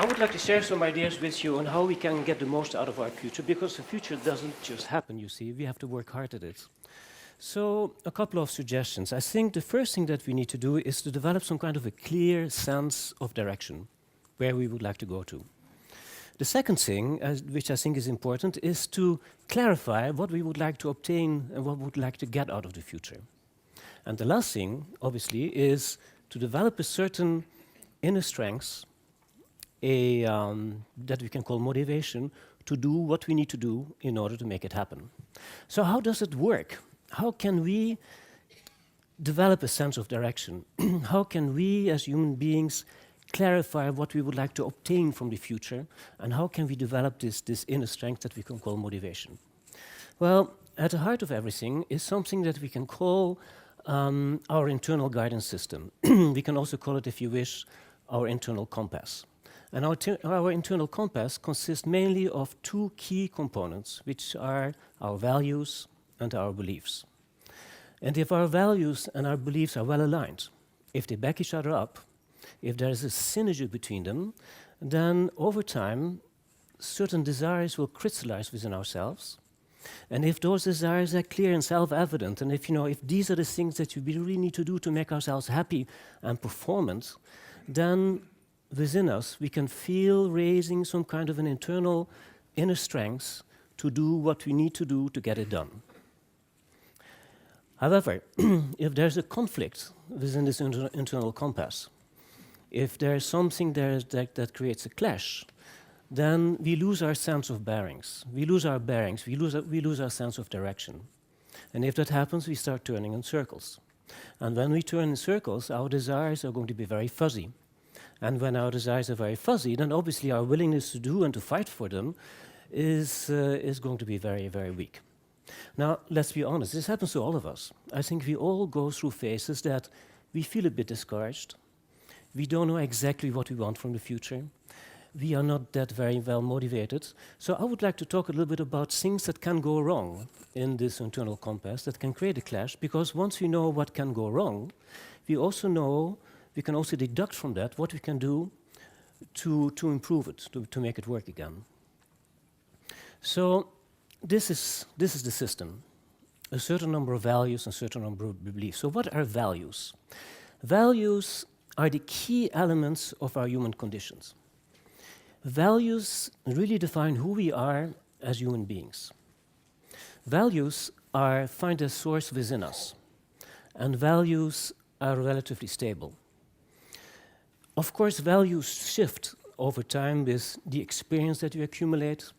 I would like to share some ideas with you on how we can get the most out of our future, because the future doesn't just happen, you see. We have to work hard at it. So, a couple of suggestions. I think the first thing that we need to do is to develop some kind of a clear sense of direction, where we would like to go to. The second thing, which I think is important, is to clarify what we would like to obtain and what we would like to get out of the future. And the last thing, obviously, is to develop a certain inner strength, that we can call motivation, to do what we need to do in order to make it happen. So how does it work? How can we develop a sense of direction? How can we, as human beings, clarify what we would like to obtain from the future? And how can we develop this inner strength that we can call motivation? Well, at the heart of everything is something that we can call our internal guidance system. We can also call it, if you wish, our internal compass. And our internal compass consists mainly of two key components, which are our values and our beliefs. And if our values and our beliefs are well aligned, if they back each other up, if there is a synergy between them, then over time, certain desires will crystallize within ourselves. And if those desires are clear and self-evident, and if these are the things that we really need to do to make ourselves happy and performant, then within us we can feel raising some kind of an internal inner strength to do what we need to do to get it done. However, if there's a conflict within this internal compass, if there's something there that creates a clash, then we lose our sense of bearings. We lose our bearings, we lose our sense of direction. And if that happens, we start turning in circles. And when we turn in circles, our desires are going to be very fuzzy. And when our desires are very fuzzy, then obviously our willingness to do and to fight for them is going to be very, very weak. Now, let's be honest, this happens to all of us. I think we all go through phases that we feel a bit discouraged. We don't know exactly what we want from the future. We are not that very well motivated. So I would like to talk a little bit about things that can go wrong in this internal compass that can create a clash, because once we know what can go wrong, we can also deduct from that what we can do to improve it, to make it work again. So this is the system. A certain number of values and a certain number of beliefs. So what are values? Values are the key elements of our human conditions. Values really define who we are as human beings. Values find their source within us, and values are relatively stable. Of course, values shift over time with the experience that we accumulate,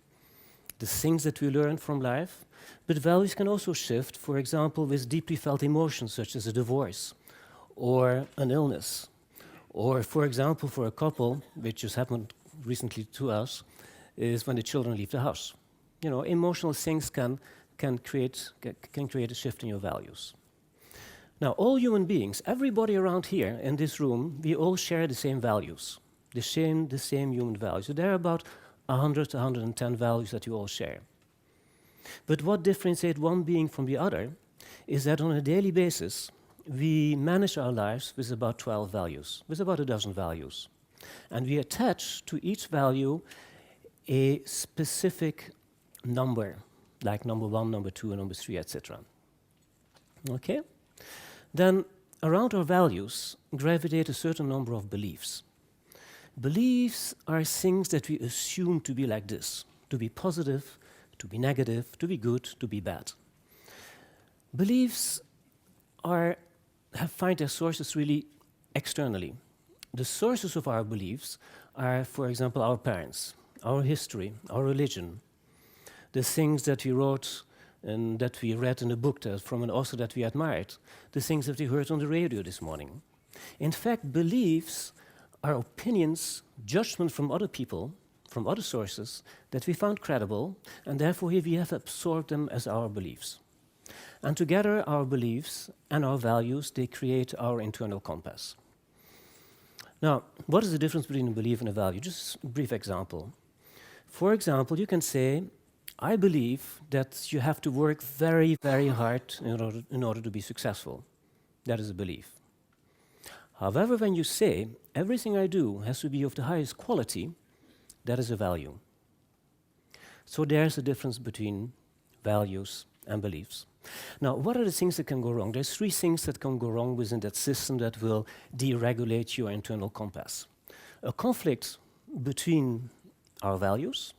the things that we learn from life, but values can also shift, for example, with deeply felt emotions such as a divorce or an illness, or, for example, for a couple, which just happened recently to us, is when the children leave the house. Emotional things can create a shift in your values. Now, all human beings, everybody around here in this room, we all share the same values, the same human values. So there are about 100 to 110 values that you all share. But what differentiates one being from the other is that on a daily basis, we manage our lives with about 12 values, with about a dozen values. And we attach to each value a specific number, like number 1, number 2, and number 3, etc. Okay? Then around our values gravitate a certain number of beliefs. Beliefs are things that we assume to be like this, to be positive, to be negative, to be good, to be bad. Beliefs find their sources really externally. The sources of our beliefs are, for example, our parents, our history, our religion, the things that we wrote and that we read in a book from an author that we admired, the things that we heard on the radio this morning. In fact, beliefs are opinions, judgment from other people, from other sources, that we found credible, and therefore we have absorbed them as our beliefs. And together, our beliefs and our values, they create our internal compass. Now, what is the difference between a belief and a value? Just a brief example. For example, you can say, I believe that you have to work very, very hard in order to be successful. That is a belief. However, when you say, everything I do has to be of the highest quality, that is a value. So there's a difference between values and beliefs. Now, what are the things that can go wrong? There's 3 things that can go wrong within that system that will deregulate your internal compass. A conflict between our values,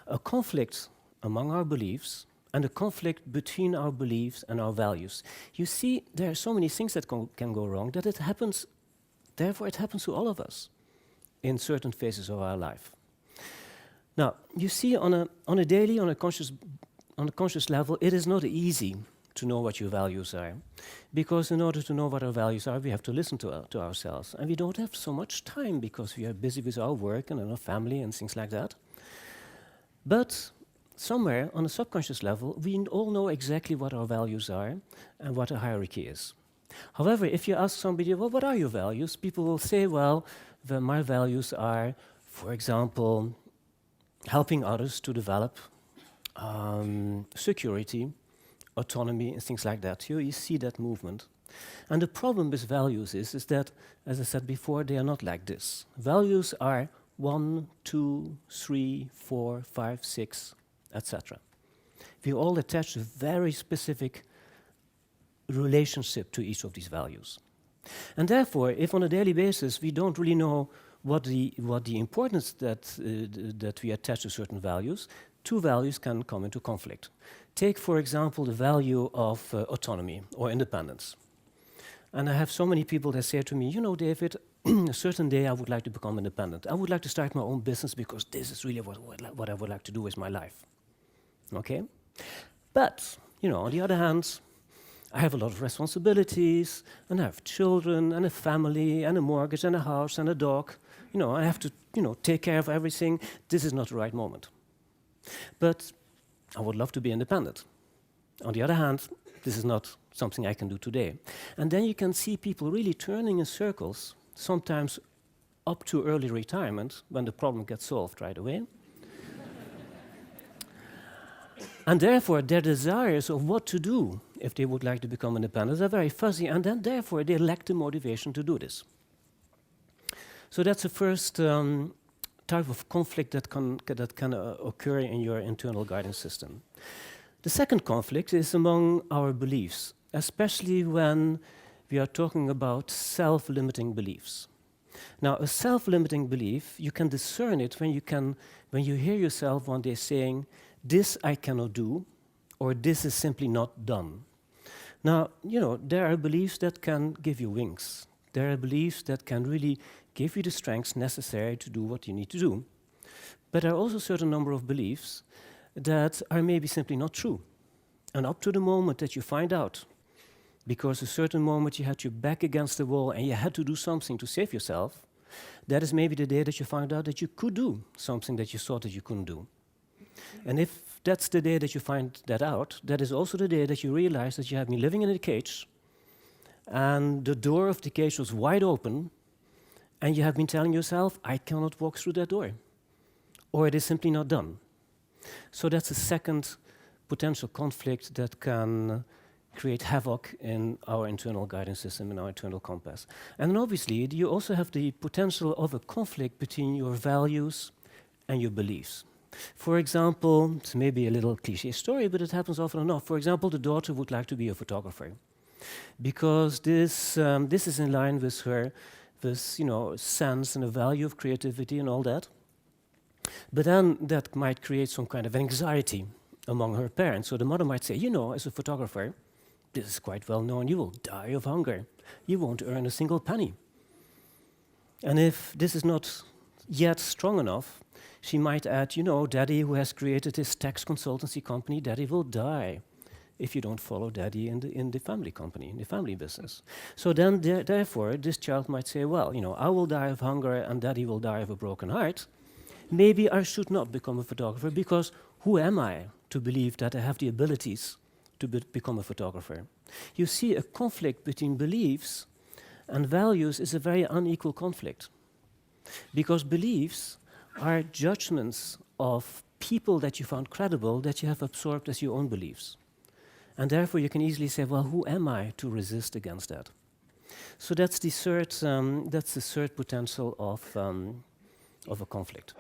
a conflict among our beliefs, and a conflict between our beliefs and our values. You see, there are so many things that can go wrong that it happens, therefore it happens to all of us in certain phases of our life. Now, you see, on a daily, on a conscious level, it is not easy to know what your values are, because in order to know what our values are, we have to listen to ourselves, and we don't have so much time because we are busy with our work and our family and things like that. But somewhere on a subconscious level, we all know exactly what our values are and what a hierarchy is. However, if you ask somebody, well, what are your values? People will say, well, my values are, for example, helping others to develop security, autonomy, and things like that. You see that movement. And the problem with values is that, as I said before, they are not like this. Values are 1, 2, 3, 4, 5, 6, etc. We all attach a very specific relationship to each of these values. And therefore, if on a daily basis we don't really know what the importance that we attach to certain values, 2 values can come into conflict. Take, for example, the value of autonomy or independence. And I have so many people that say to me, you know, David, a certain day I would like to become independent. I would like to start my own business because this is really what I would like to do with my life. Okay? But, you know, on the other hand, I have a lot of responsibilities, and I have children, and a family, and a mortgage, and a house, and a dog. You know, I have to, take care of everything. This is not the right moment. But I would love to be independent. On the other hand, this is not something I can do today. And then you can see people really turning in circles, sometimes up to early retirement, when the problem gets solved right away. And therefore, their desires of what to do if they would like to become independent are very fuzzy, and then therefore they lack the motivation to do this. So that's the first type of conflict that can occur in your internal guidance system. The second conflict is among our beliefs, especially when we are talking about self-limiting beliefs. Now, a self-limiting belief, you can discern it when you hear yourself one day saying, "This I cannot do," or "This is simply not done." Now, there are beliefs that can give you wings. There are beliefs that can really give you the strength necessary to do what you need to do. But there are also a certain number of beliefs that are maybe simply not true. And up to the moment that you find out, because a certain moment you had your back against the wall and you had to do something to save yourself, that is maybe the day that you found out that you could do something that you thought that you couldn't do. And if that's the day that you find that out, that is also the day that you realize that you have been living in a cage, and the door of the cage was wide open, and you have been telling yourself, "I cannot walk through that door," or "It is simply not done." So that's a second potential conflict that can create havoc in our internal guidance system, in our internal compass. And then obviously, you also have the potential of a conflict between your values and your beliefs. For example, it's maybe a little cliché story, but it happens often enough. For example, the daughter would like to be a photographer because this is in line with her sense and a value of creativity and all that. But then that might create some kind of anxiety among her parents. So the mother might say, as a photographer, this is quite well known, you will die of hunger. You won't earn a single penny. And if this is not yet strong enough, she might add, Daddy, who has created his tax consultancy company, Daddy will die if you don't follow Daddy in the family company, in the family business. So then, therefore, this child might say, well, I will die of hunger and Daddy will die of a broken heart. Maybe I should not become a photographer, because who am I to believe that I have the abilities to become a photographer? You see, a conflict between beliefs and values is a very unequal conflict, because beliefs are judgments of people that you found credible, that you have absorbed as your own beliefs. And therefore you can easily say, well, who am I to resist against that? So that's the third potential of a conflict.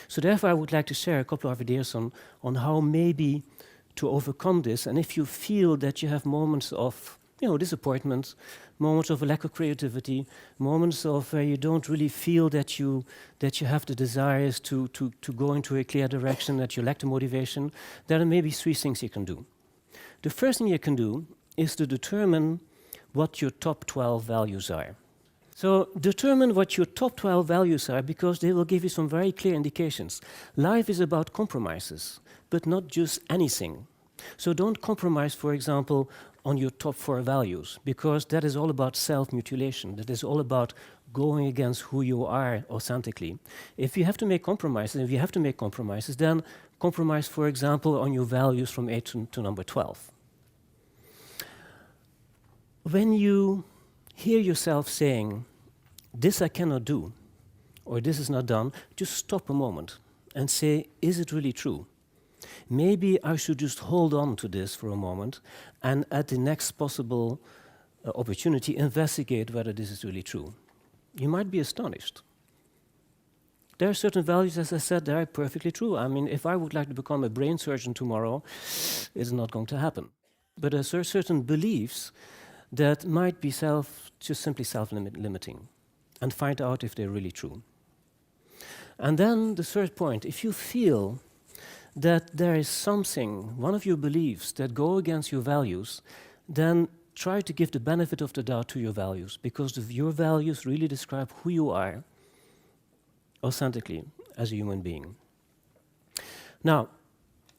So therefore, I would like to share a couple of ideas on how maybe to overcome this. And if you feel that you have moments of disappointment, moments of a lack of creativity, moments of where you don't really feel that you have the desires to go into a clear direction, that you lack the motivation, there are maybe 3 things you can do. The first thing you can do is to determine what your top 12 values are. So determine what your top 12 values are, because they will give you some very clear indications. Life is about compromises, but not just anything. So don't compromise, for example, on your top 4 values, because that is all about self-mutilation. That is all about going against who you are authentically. If you have to make compromises, then compromise, for example, on your values from 8 to number 12. When you hear yourself saying, this I cannot do, or this is not done, just stop a moment and say, is it really true? Maybe I should just hold on to this for a moment and at the next possible opportunity investigate whether this is really true. You might be astonished. There are certain values, as I said, that are perfectly true. I mean, if I would like to become a brain surgeon tomorrow, it's not going to happen. But there are certain beliefs that might be just simply self-limiting, and find out if they're really true. And then the third point, if you feel that there is something, one of your beliefs, that go against your values, then try to give the benefit of the doubt to your values, because your values really describe who you are authentically as a human being. Now,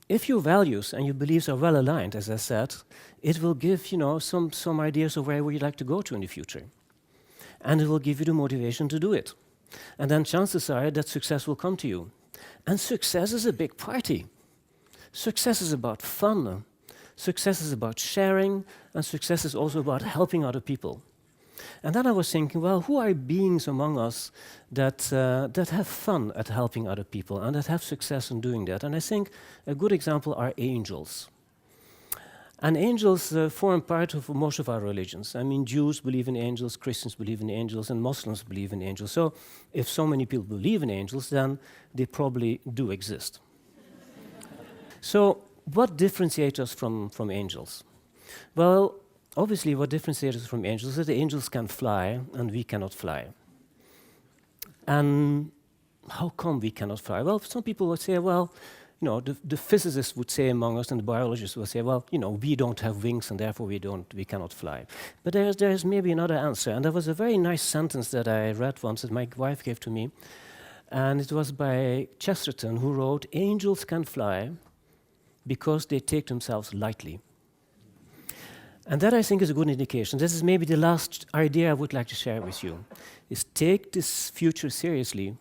if your values and your beliefs are well aligned, as I said, it will give some ideas of where you'd like to go to in the future. And it will give you the motivation to do it. And then chances are that success will come to you. And success is a big party. Success is about fun. Success is about sharing. And success is also about helping other people. And then I was thinking, well, who are beings among us that have fun at helping other people and that have success in doing that? And I think a good example are angels. And angels form part of most of our religions. I mean, Jews believe in angels, Christians believe in angels, and Muslims believe in angels. So if so many people believe in angels, then they probably do exist. So what differentiates us from angels? Well, obviously what differentiates us from angels is that the angels can fly and we cannot fly. And how come we cannot fly? Well, some people would say, well, the physicists would say among us, and the biologists would say, well, we don't have wings and therefore we cannot fly. But there's maybe another answer. And there was a very nice sentence that I read once that my wife gave to me. And it was by Chesterton, who wrote, "Angels can fly because they take themselves lightly." And that, I think, is a good indication. This is maybe the last idea I would like to share with you, is take this future seriously,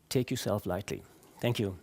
take yourself lightly. Thank you.